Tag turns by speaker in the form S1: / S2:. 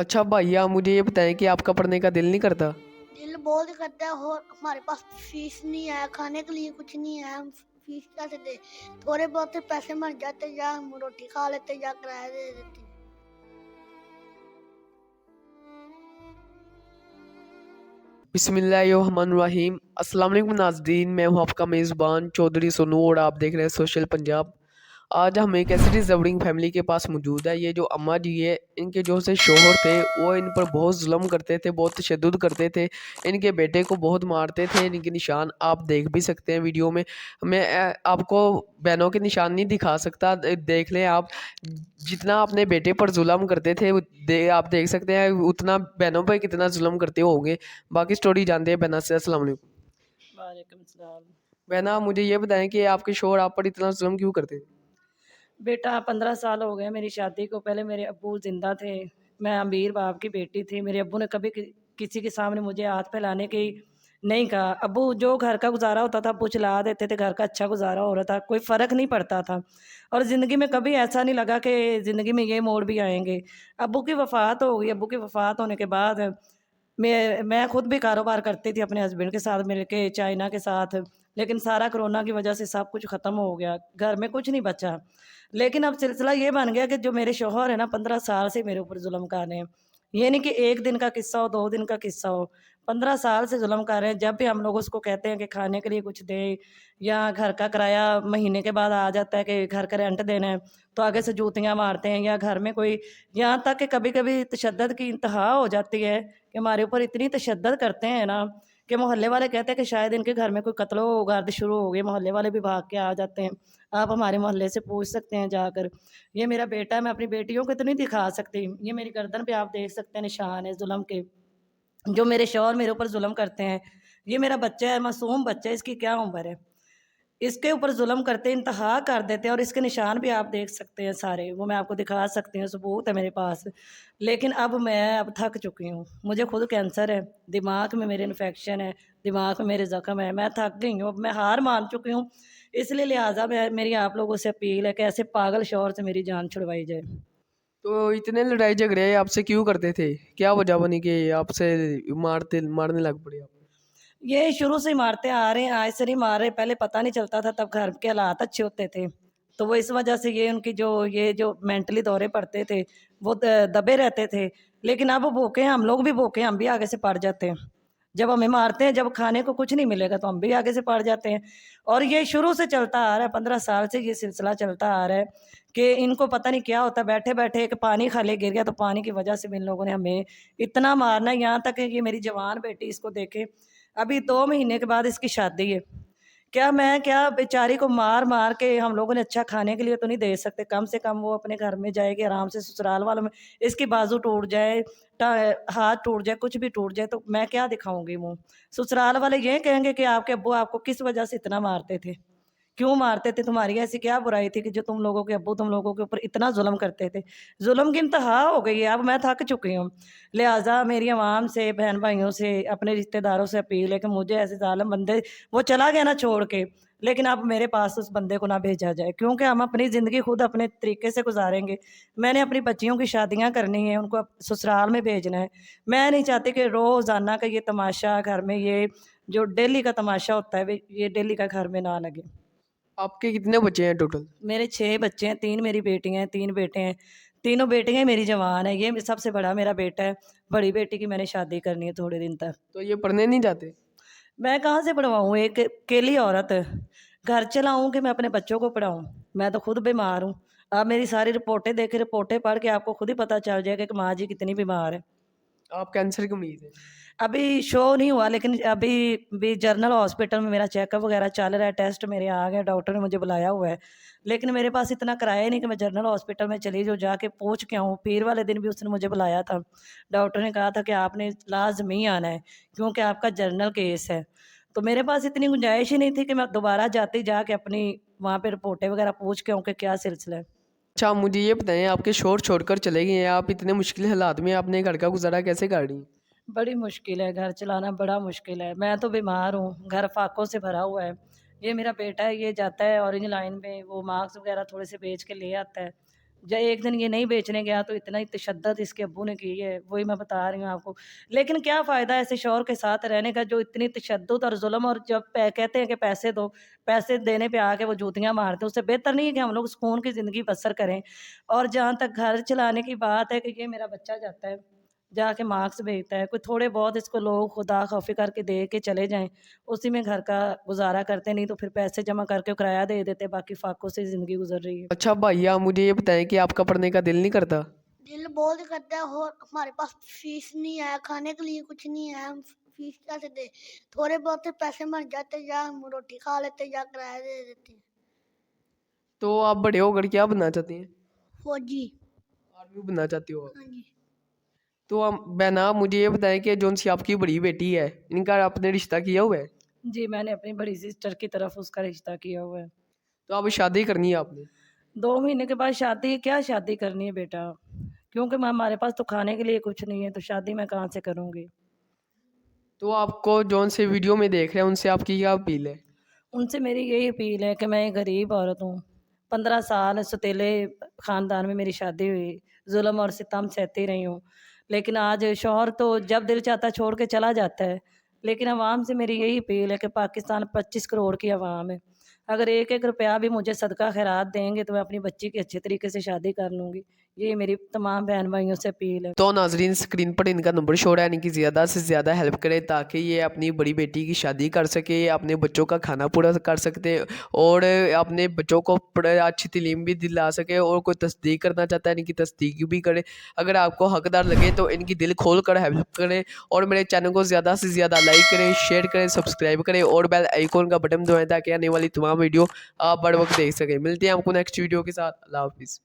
S1: अच्छा भाई, आप मुझे ये बताएं कि आपका पढ़ने का दिल नहीं करता?
S2: दिल बहुत करता है और हमारे पास फीस नहीं है, खाने के लिए कुछ नहीं है, हम फीस कैसे दे? थोड़े बहुत पैसे मर जाते या हम रोटी खा लेते या किराया दे देते।
S1: बिस्मिल्लाहिर्रहमानिर्रहीम। अस्सलाम वालेकुम नाज़रीन, मैं हूँ आपका मेज़बान चौधरी सोनू और आप देख रहे हैं सोशल पंजाब। आज हम एक ऐसी डिज़र्विंग फैमिली के पास मौजूद है। ये जो अम्मा जी है, इनके जो से शोहर थे वो इन पर बहुत जुल्म करते थे, बहुत तशद्दुद करते थे। इनके बेटे को बहुत मारते थे। इनके निशान आप देख भी सकते हैं वीडियो में। मैं आपको बहनों के निशान नहीं दिखा सकता, देख लें आप। जितना अपने बेटे पर जुल्म करते थे आप देख सकते हैं, उतना बहनों पर कितना जुल्म करते होंगे। बाकी स्टोरी जानते हैं बहना से। अस्सलाम वालेकुम।
S3: वालेकुम सलाम।
S1: बहना, मुझे ये बताएं कि आपके शोहर आप पर इतना जुल्म क्यों करते थे?
S3: बेटा 15 साल हो गए मेरी शादी को। पहले मेरे अब्बू ज़िंदा थे। मैं अमीर बाप की बेटी थी। मेरे अब्बू ने कभी किसी के सामने मुझे हाथ फैलाने की नहीं कहा। अब्बू जो घर का गुज़ारा होता था, अब्बू चला देते थे, घर का अच्छा गुज़ारा हो रहा था, कोई फ़र्क नहीं पड़ता था। और ज़िंदगी में कभी ऐसा नहीं लगा कि ज़िंदगी में ये मोड़ भी आएँगे। अब्बू की वफ़ात हो गई। अब्बू की वफ़ात होने के बाद मैं खुद भी कारोबार करती थी अपने हस्बैंड के साथ मिल के, चाइना के साथ। लेकिन सारा कोरोना की वजह से सब कुछ ख़त्म हो गया, घर में कुछ नहीं बचा। लेकिन अब सिलसिला ये बन गया कि जो मेरे शौहर है ना, 15 साल से मेरे ऊपर ज़ुल्म कर रहे हैं। ये नहीं कि 1 दिन का किस्सा हो, 2 दिन का किस्सा हो, 15 साल से ज़ुल्म कर रहे हैं। जब भी हम लोग उसको कहते हैं कि खाने के लिए कुछ दें या घर का किराया महीने के बाद आ जाता है कि घर का रेंट देना है, तो आगे से जूतियाँ मारते हैं। या घर में कोई, यहाँ तक कि कभी-कभी तशद्दुद की इंतहा हो जाती है कि हमारे ऊपर इतनी तशद्दुद करते हैं ना कि मोहल्ले वाले कहते हैं कि शायद इनके घर में कोई कत्लो गार्द शुरू हो गई। मोहल्ले वाले भी भाग के आ जाते हैं। आप हमारे मोहल्ले से पूछ सकते हैं जाकर। ये मेरा बेटा है, मैं अपनी बेटियों को तो नहीं दिखा सकती। ये मेरी गर्दन पे आप देख सकते हैं निशान है ज़ुल्म के, जो मेरे शौहर मेरे ऊपर ज़ुल्म करते हैं। ये मेरा बच्चा है, मासूम बच्चा है, इसकी क्या उम्र है? इसके ऊपर ज़ुल्म करते इंतहा कर देते हैं और इसके निशान भी आप देख सकते हैं सारे, वो मैं आपको दिखा सकती हूँ, सबूत है मेरे पास। लेकिन अब थक चुकी हूँ। मुझे खुद कैंसर है, दिमाग में मेरे इन्फेक्शन है, दिमाग में मेरे ज़ख्म है, मैं थक गई हूँ, अब मैं हार मान चुकी हूँ। इसलिए लिहाज़ा मेरी आप लोगों से अपील है कि ऐसे पागल शौहर से मेरी जान छुड़वाई जाए।
S1: तो इतने लड़ाई झगड़े आपसे क्यों करते थे? क्या वजह बनी कि आपसे मारते मारने लग पड़े आप?
S3: ये शुरू से ही मारते आ रहे हैं, आज से नहीं मार रहे, पहले पता नहीं चलता था, तब घर के हालात अच्छे होते थे। तो वो इस वजह से ये उनकी जो मेंटली दौरे पड़ते थे, वो दबे रहते थे। लेकिन अब वो भूखे हैं, हम लोग भी भूखे हैं, हम भी आगे से पड़ जाते हैं। जब हमें मारते हैं, जब खाने को कुछ नहीं मिलेगा तो हम भी आगे से पड़ जाते हैं। और ये शुरू से चलता आ रहा है, 15 साल से ये सिलसिला चलता आ रहा है कि इनको पता नहीं क्या होता है, बैठे-बैठे एक पानी खाली गिर गया तो पानी की वजह से भी इन लोगों ने हमें इतना मारना है, यहाँ तक कि ये मेरी जवान बेटी, इसको देखें, अभी 2 महीने के बाद इसकी शादी है। क्या बेचारी को मार-मार के हम लोगों ने अच्छा खाने के लिए तो नहीं दे सकते, कम से कम वो अपने घर में जाएगी आराम से, ससुराल वालों में इसकी बाजू टूट जाए, टा हाथ टूट जाए, कुछ भी टूट जाए तो मैं क्या दिखाऊँगी मुँह? ससुराल वाले ये कहेंगे कि आपके अब्बू आपको किस वजह से इतना मारते थे? क्यों मारते थे? तुम्हारी ऐसी क्या बुराई थी कि जो तुम लोगों के अब्बू तुम लोगों के ऊपर इतना ज़ुल्म करते थे? ज़ुल्म की इंतहा हो गई है, अब मैं थक चुकी हूँ। लिहाज़ा मेरी अवाम से, बहन-भाइयों से, अपने रिश्तेदारों से अपील है कि मुझे ऐसे ज़ालिम बंदे, वो चला गया ना छोड़ के, लेकिन अब मेरे पास उस बंदे को ना भेजा जाए, क्योंकि हम अपनी ज़िंदगी खुद अपने तरीके से गुज़ारेंगे। मैंने अपनी बच्चियों की शादियाँ करनी है, उनको अब ससुराल में भेजना है। मैं नहीं चाहती कि रोज़ाना का ये तमाशा घर में, ये जो डेली का तमाशा होता है, ये डेली का घर में ना लगे।
S1: आपके कितने बच्चे हैं टोटल?
S3: मेरे 6 बच्चे हैं, 3 मेरी बेटियाँ हैं, 3 बेटे हैं। तीनों बेटियाँ ही मेरी जवान हैं, ये सबसे बड़ा मेरा बेटा है। बड़ी बेटी की मैंने शादी करनी है थोड़े दिन तक।
S1: तो ये पढ़ने नहीं जाते?
S3: मैं कहाँ से पढ़वाऊँ, एक अकेली औरत, घर चलाऊँ कि मैं अपने बच्चों को पढ़ाऊँ? मैं तो खुद बीमार हूँ। आप मेरी सारी रिपोर्टें देखें, रिपोर्टें पढ़ के आपको खुद ही पता चल जाएगा कि माँ जी कितनी बीमार है।
S1: आप कैंसर की मरीज है?
S3: अभी शो नहीं हुआ, लेकिन अभी भी जनरल हॉस्पिटल में मेरा चेकअप वगैरह चल रहा है, टेस्ट मेरे आ गए, डॉक्टर ने मुझे बुलाया हुआ है। लेकिन मेरे पास इतना किराया नहीं कि मैं जनरल हॉस्पिटल में चली जाऊँ, जाके पूछ के आऊँ। पीर वाले दिन भी उसने मुझे बुलाया था। डॉक्टर ने कहा था कि आपने लाज़मी आना है, क्योंकि आपका जनरल केस है। तो मेरे पास इतनी गुंजाइश ही नहीं थी कि मैं दोबारा जाके अपनी वहाँ पे रिपोर्टें वगैरह पूछ के आऊँ कि क्या सिलसिला है।
S1: अच्छा, आप मुझे ये बताएं, आपके शोर छोड़कर चले गए हैं, आप इतने मुश्किल हालात में अपने घर का गुजारा कैसे कर रही हैं?
S3: बड़ी मुश्किल है, घर चलाना बड़ा मुश्किल है। मैं तो बीमार हूँ, घर फाकों से भरा हुआ है। ये मेरा बेटा है, ये जाता है ऑरेंज लाइन में, वो मास्क वग़ैरह थोड़े से बेच के ले आता है। जब एक दिन ये नहीं बेचने गया तो इतना ही तशद्दुद इसके अब्बू ने की है, वही मैं बता रही हूँ आपको। लेकिन क्या फ़ायदा ऐसे शौहर के साथ रहने का जो इतनी तशद्दुद और ज़ुल्म, और जब कहते हैं कि पैसे दो, पैसे देने पे आके वो जूतियाँ मारते हैं। उससे बेहतर नहीं है कि हम लोग सुकून की ज़िंदगी बसर करें। और जहाँ तक घर चलाने की बात है कि ये मेरा बच्चा जाता है, जाके मार्क्स भेजता है, कोई थोड़े बहुत इसको लोग खुदा खौफी करके दे के चले जाएँ, उसी में घर का गुज़ारा करते, नहीं तो फिर पैसे जमा करके किराया दे देते, बाकी फाकों से ज़िंदगी गुज़र रही है।
S1: अच्छा भाई, आप मुझे ये बताएं कि आपका पढ़ने का दिल नहीं करता?
S2: दिल बहुत करता है और हमारे पास फीस नहीं है, खाने के लिए कुछ नहीं है, हम फीस कैसे दे? थोड़े बहुत पैसे बन जाते या हम रोटी खा लेते या किराया दे देते।
S1: तो आप बड़े होकर क्या बनना चाहती हैं?
S2: फौजी।
S1: आर्मी बनना चाहती हो आप?
S2: हाँ जी।
S1: तो हम बहना, मुझे ये बताएं कि जौन सी आपकी बड़ी बेटी है, इनका आपने रिश्ता किया हुआ है?
S3: जी, मैंने अपनी बड़ी सिस्टर की तरफ उसका रिश्ता किया हुआ है।
S1: तो अब शादी करनी है आपने?
S3: 2 महीने के बाद शादी, क्या शादी करनी है बेटा? क्योंकि हमारे पास तो खाने के लिए कुछ नहीं है, तो शादी मैं कहाँ से करूँगी?
S1: तो आपको जौन से वीडियो में देख रहे हैं उनसे आपकी क्या अपील है?
S3: उनसे मेरी यही अपील है कि मैं एक गरीब औरत हूँ, 15 साल सौतेले ख़ानदान में मेरी शादी हुई, ज़ुल्म और सितम सहती रही हूँ। लेकिन आज शौहर तो जब दिल चाहता है छोड़ के चला जाता है। लेकिन अवाम से मेरी यही अपील है कि पाकिस्तान 25 करोड़ की अवाम है। अगर 1-1 रुपया भी मुझे सदका खैरात देंगे तो मैं अपनी बच्ची की अच्छे तरीके से शादी कर लूँगी। ये मेरी तमाम बहन-भाइयों से अपील है।
S1: तो नाजरीन, स्क्रीन पर इनका नंबर शो रहा है, इनकी ज़्यादा से ज़्यादा हेल्प करें ताकि ये अपनी बड़ी बेटी की शादी कर सके, अपने बच्चों का खाना पूरा कर सकते और अपने बच्चों को अच्छी तालीम भी दिला सके। और कोई तस्दीक करना चाहता है, इनकी तस्दीक भी करे। अगर आपको हकदार लगे तो इनकी दिल खोल कर हेल्प करें और मेरे चैनल को ज़्यादा से ज़्यादा लाइक करें, शेयर करें, सब्सक्राइब करें और बेल आइकॉन का बटन दबाएं ताकि आने वाली तमाम वीडियो आप बर वक्त देख सकें। मिलते हैं आपको नेक्स्ट वीडियो के साथ। अल्लाह हाफिज़।